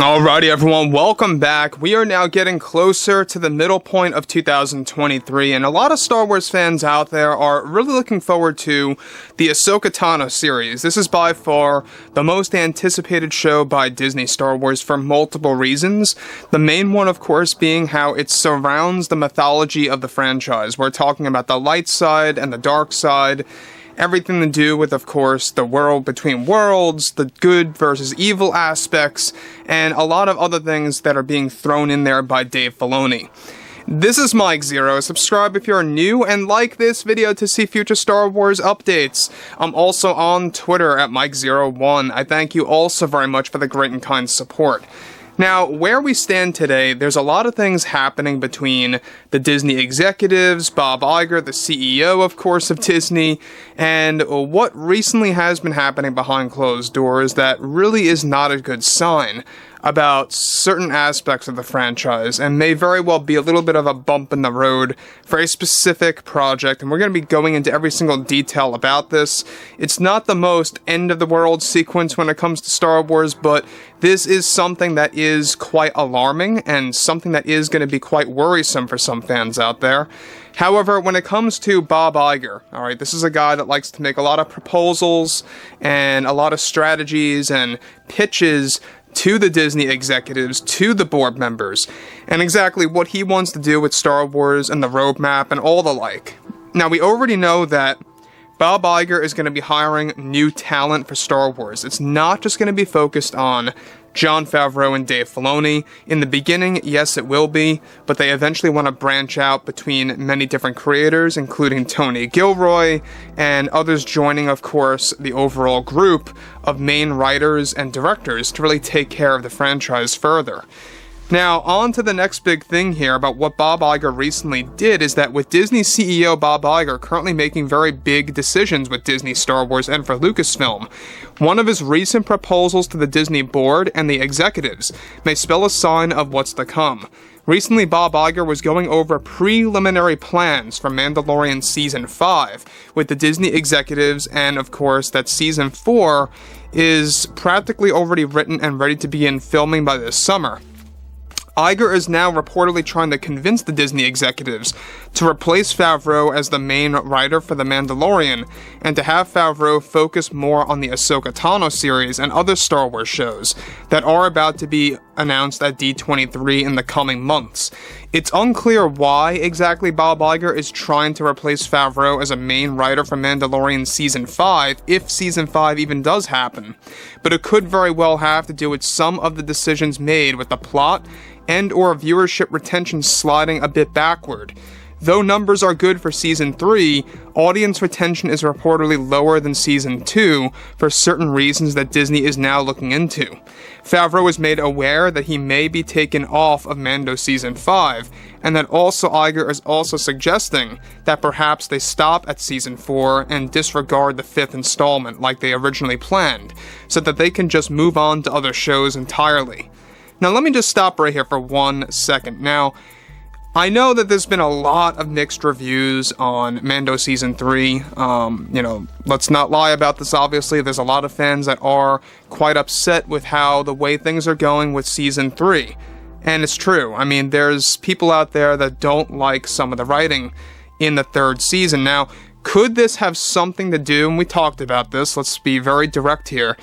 Alrighty everyone, welcome back. We are now getting closer to the middle point of 2023, and a lot of Star Wars fans out there are really looking forward to the Ahsoka Tano series. This is by far the most anticipated show by Disney Star Wars for multiple reasons. The main one, of course, being how it surrounds the mythology of the franchise. We're talking about the light side and the dark side. Everything to do with, of course, the world between worlds, the good versus evil aspects, and a lot of other things that are being thrown in there by Dave Filoni. This is Mike Zero. Subscribe if you're new, and like this video to see future Star Wars updates. I'm also on Twitter at Mike01. I thank you all so very much for the great and kind support. Now, where we stand today, there's a lot of things happening between the Disney executives, Bob Iger, the CEO, of course, of Disney, and what recently has been happening behind closed doors that really is not a good sign about certain aspects of the franchise, and may very well be a little bit of a bump in the road for a specific project, and we're going to be going into every single detail about this. It's not the most end-of-the-world sequence when it comes to Star Wars, but this is something that is quite alarming, and something that is going to be quite worrisome for some fans out there. However, when it comes to Bob Iger, alright, this is a guy that likes to make a lot of proposals, and a lot of strategies, and pitches to the Disney executives, to the board members, and exactly what he wants to do with Star Wars and the roadmap and all the like. Now, we already know that Bob Iger is going to be hiring new talent for Star Wars. It's not just going to be focused on Jon Favreau and Dave Filoni. In the beginning, yes, it will be, but they eventually want to branch out between many different creators, including Tony Gilroy, and others joining, of course, the overall group of main writers and directors to really take care of the franchise further. Now, on to the next big thing here about what Bob Iger recently did is that with Disney CEO Bob Iger currently making very big decisions with Disney Star Wars and for Lucasfilm, one of his recent proposals to the Disney board and the executives may spell a sign of what's to come. Recently, Bob Iger was going over preliminary plans for Mandalorian Season 5 with the Disney executives, and of course that Season 4 is practically already written and ready to begin filming by this summer. Iger is now reportedly trying to convince the Disney executives to replace Favreau as the main writer for The Mandalorian, and to have Favreau focus more on the Ahsoka Tano series and other Star Wars shows that are about to be announced at D23 in the coming months. It's unclear why exactly Bob Iger is trying to replace Favreau as a main writer for Mandalorian Season 5, if Season 5 even does happen, but it could very well have to do with some of the decisions made with the plot and or viewership retention sliding a bit backward. Though numbers are good for Season 3, audience retention is reportedly lower than Season 2 for certain reasons that Disney is now looking into. Favreau was made aware that he may be taken off of Mando Season 5, and that also Iger is also suggesting that perhaps they stop at Season 4 and disregard the 5th installment like they originally planned, so that they can just move on to other shows entirely. Now let me just stop right here for 1 second. Now, I know that there's been a lot of mixed reviews on Mando Season 3. Let's not lie about this, obviously. There's a lot of fans that are quite upset with how the way things are going with Season 3. And it's true. I mean, there's people out there that don't like some of the writing in the 3rd season. Now, could this have something to do, and we talked about this, let's be very direct here,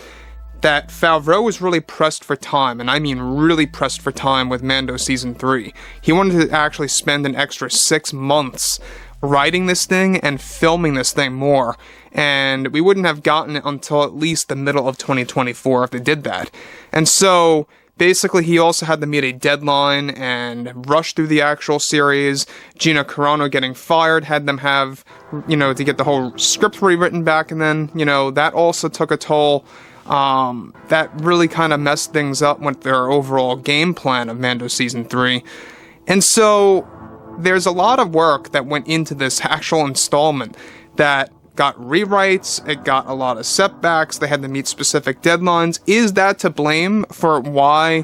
that Favreau was really pressed for time, and I mean really pressed for time with Mando Season 3. He wanted to actually spend an extra 6 months writing this thing and filming this thing more, and we wouldn't have gotten it until at least the middle of 2024 if they did that. And so, basically, he also had to meet a deadline and rush through the actual series. Gina Carano getting fired had them have, to get the whole script rewritten back, and then, that also took a toll. That really kind of messed things up with their overall game plan of Mando Season 3. And so, there's a lot of work that went into this actual installment that got rewrites, it got a lot of setbacks, they had to meet specific deadlines. Is that to blame for why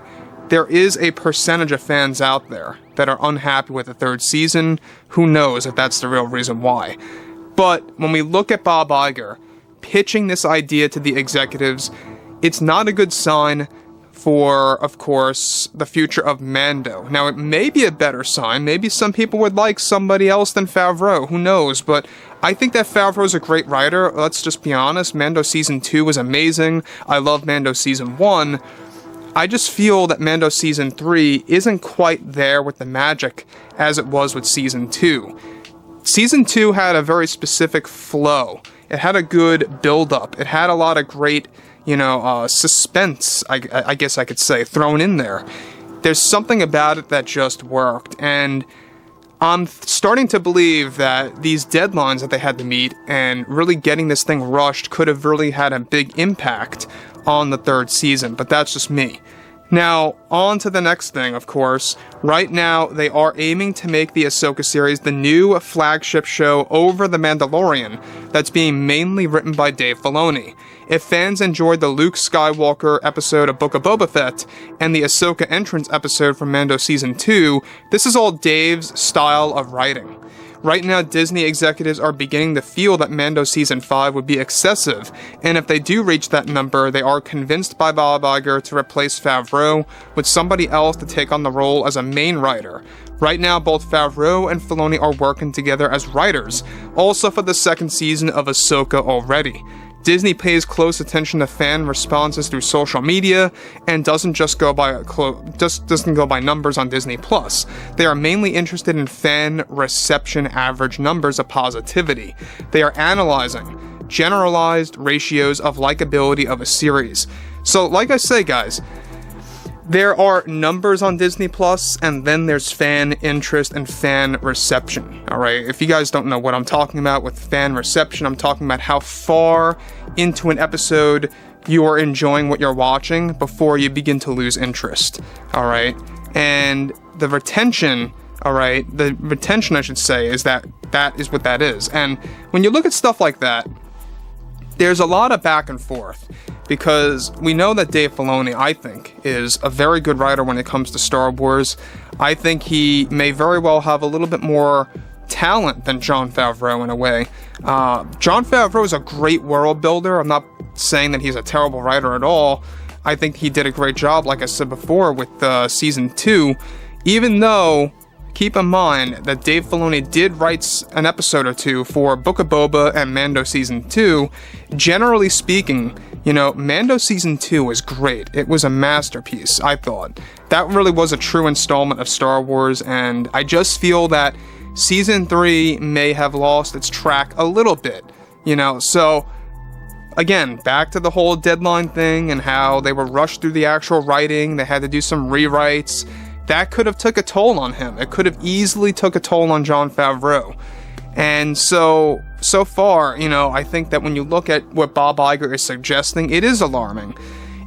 there is a percentage of fans out there that are unhappy with the 3rd season? Who knows if that's the real reason why. But when we look at Bob Iger pitching this idea to the executives, it's not a good sign for, of course, the future of Mando. Now, it may be a better sign. Maybe some people would like somebody else than Favreau. Who knows? But I think that Favreau's a great writer. Let's just be honest. Mando Season 2 was amazing. I love Mando Season 1. I just feel that Mando Season 3 isn't quite there with the magic as it was with Season 2. Season 2 had a very specific flow. It had a good build-up. It had a lot of great, suspense, I guess I could say, thrown in there. There's something about it that just worked, and I'm starting to believe that these deadlines that they had to meet and really getting this thing rushed could have really had a big impact on the third season, but that's just me. Now, on to the next thing, of course. Right now, they are aiming to make the Ahsoka series the new flagship show over The Mandalorian that's being mainly written by Dave Filoni. If fans enjoyed the Luke Skywalker episode of Book of Boba Fett and the Ahsoka entrance episode from Mando Season 2, this is all Dave's style of writing. Right now, Disney executives are beginning to feel that Mando Season 5 would be excessive, and if they do reach that number, they are convinced by Bob Iger to replace Favreau with somebody else to take on the role as a main writer. Right now, both Favreau and Filoni are working together as writers, also for the second season of Ahsoka already. Disney pays close attention to fan responses through social media and doesn't go by numbers on Disney Plus. They are mainly interested in fan reception average numbers of positivity. They are analyzing generalized ratios of likability of a series. So, like I say, guys, there are numbers on Disney Plus, and then there's fan interest and fan reception. Alright, if you guys don't know what I'm talking about with fan reception, I'm talking about how far into an episode you are enjoying what you're watching before you begin to lose interest. Alright, and the retention, I should say, is that is what that is. And when you look at stuff like that, there's a lot of back and forth. Because we know that Dave Filoni, I think, is a very good writer when it comes to Star Wars. I think he may very well have a little bit more talent than Jon Favreau in a way. Jon Favreau is a great world builder. I'm not saying that he's a terrible writer at all. I think he did a great job, like I said before, with Season 2. Even though, keep in mind that Dave Filoni did write an episode or two for Book of Boba and Mando Season 2. Generally speaking, Mando Season 2 was great. It was a masterpiece, I thought. That really was a true installment of Star Wars, and I just feel that Season 3 may have lost its track a little bit, So, again, back to the whole deadline thing and how they were rushed through the actual writing, they had to do some rewrites. That could have took a toll on him. It could have easily took a toll on Jon Favreau. And so far, I think that when you look at what Bob Iger is suggesting, it is alarming.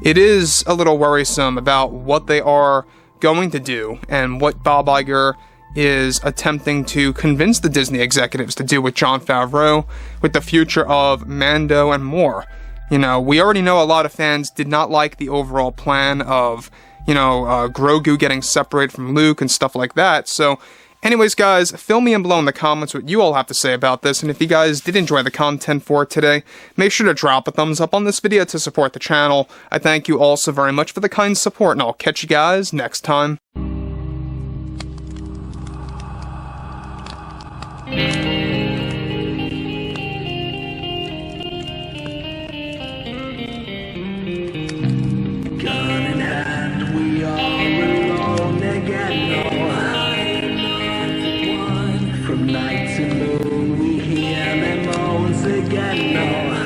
It is a little worrisome about what they are going to do and what Bob Iger is attempting to convince the Disney executives to do with Jon Favreau, with the future of Mando and more. We already know a lot of fans did not like the overall plan of, Grogu getting separated from Luke and stuff like that, so anyways, guys, fill me in below in the comments what you all have to say about this, and if you guys did enjoy the content for today, make sure to drop a thumbs up on this video to support the channel. I thank you all so very much for the kind support, and I'll catch you guys next time. From night to moon, we hear them moans again. No.